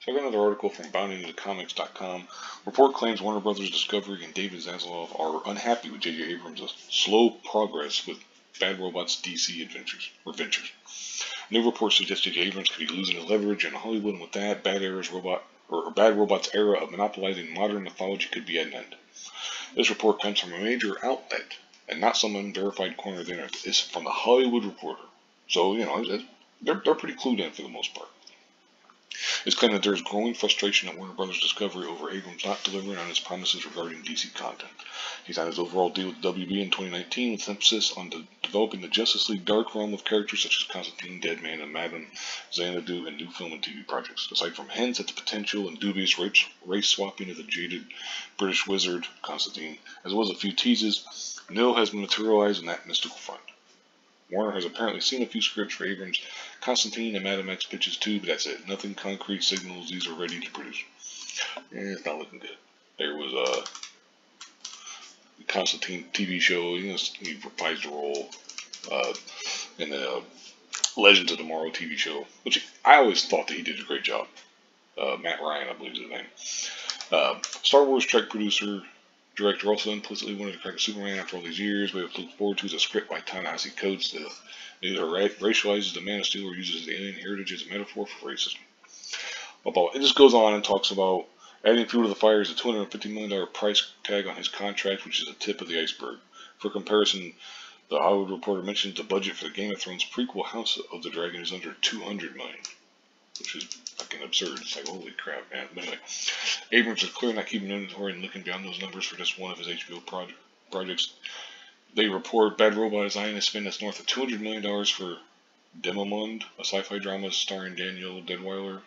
So I got another article from BoundingToTheComics.com. Report claims Warner Brothers Discovery and David Zaslav are unhappy with JJ Abrams' slow progress with Bad Robot's DC ventures. New reports suggest JJ Abrams could be losing his leverage in Hollywood, and with that, Bad Robot's era of monopolizing modern mythology could be at an end. This report comes from a major outlet, and not some unverified corner of the internet. It's from the Hollywood Reporter. So, they're pretty clued in for the most part. It's claimed that there is growing frustration at Warner Brothers Discovery over Abrams not delivering on his promises regarding DC content. He signed his overall deal with WB in 2019 with emphasis on developing the Justice League dark realm of characters such as Constantine, Deadman, and Madame Xanadu, and new film and TV projects. Aside from hints at the potential and dubious race swapping of the jaded British wizard, Constantine, as well as a few teases, nil has materialized in that mystical front. Warner has apparently seen a few scripts for Abrams' Constantine and Madam X pitches too, but that's it. Nothing concrete signals these are ready to produce. It's not looking good. There was a Constantine TV show. He reprised the role in the Legends of Tomorrow TV show, which I always thought that he did a great job. Matt Ryan, I believe is his name. Star Wars Trek producer. Director also implicitly wanted to crack a Superman after all these years. We have to look forward to is a script by Ta-Nehisi Coates that either racializes the Man of Steel or uses the alien heritage as a metaphor for racism. It just goes on and talks about adding fuel to the fire is a $250 million price tag on his contract, which is the tip of the iceberg. For comparison, the Hollywood Reporter mentions the budget for the Game of Thrones prequel House of the Dragon is under $200 million, which is fucking absurd. It's like, holy crap, man. But anyway, Abrams is clearly not keeping inventory and looking beyond those numbers for just one of his HBO projects. They report Bad Robot is eyeing to spend us north of $200 million for Demomund, a sci-fi drama starring Daniel Deadweiler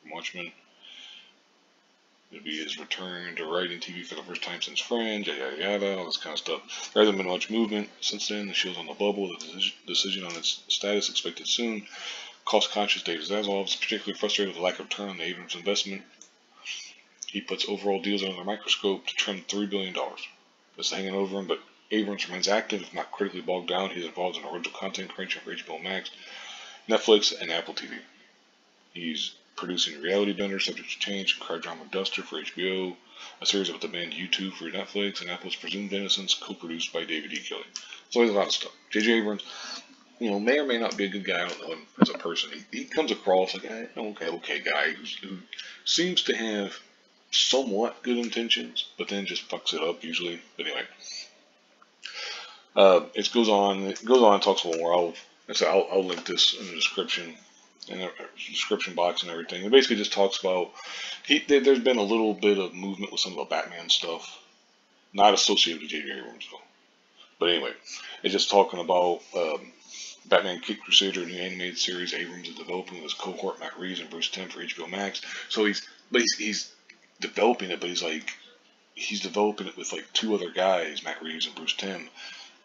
from Watchmen. It'll be his return to writing TV for the first time since Friends, yada yada, all this kind of stuff. There hasn't been much movement since then. The show's on the bubble. The decision on its status expected soon. Cost-conscious David Zaslav is particularly frustrated with the lack of return on the Abrams investment. He puts overall deals under the microscope to trim $3 billion. It's hanging over him, but Abrams remains active, if not critically bogged down. He's involved in original content creation for HBO Max, Netflix, and Apple TV. He's producing Reality Bender, Subject to Change, and Cry Drama Duster for HBO, a series about the band U2 for Netflix, and Apple's Presumed Innocence, co-produced by David E. Kelly. So there's a lot of stuff. JJ Abrams, may or may not be a good guy. I don't know him as a person. He comes across like an okay guy who seems to have somewhat good intentions, but then just fucks it up usually. But anyway, it goes on and talks a little more. I'll link this in the description, in the description box and everything. It basically just talks about there's been a little bit of movement with some of the Batman stuff, not associated with J.J. Abrams though. But anyway, it's just talking about Batman Kid Crusader, a new animated series Abrams is developing with his cohort Matt Reeves and Bruce Timm for HBO Max. So he's developing it, but he's developing it with like two other guys, Matt Reeves and Bruce Timm.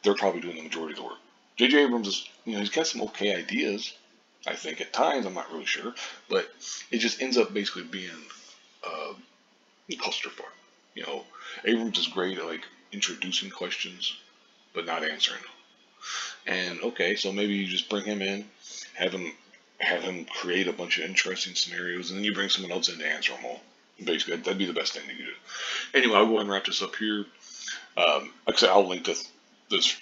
They're probably doing the majority of the work. J.J. Abrams is, he's got some okay ideas, I think, at times. I'm not really sure, but it just ends up basically being clusterfuck. Abrams is great at like introducing questions, but not answering them. And okay, so maybe you just bring him in, have him create a bunch of interesting scenarios, and then you bring someone else in to answer them all. Basically, that'd be the best thing that you do. Anyway, I'll go ahead and wrap this up here. Like I said, I'll link this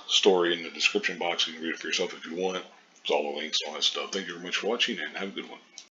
story in the description box. You can read it for yourself if you want. It's all the links, all that stuff. Thank you very much for watching, and have a good one.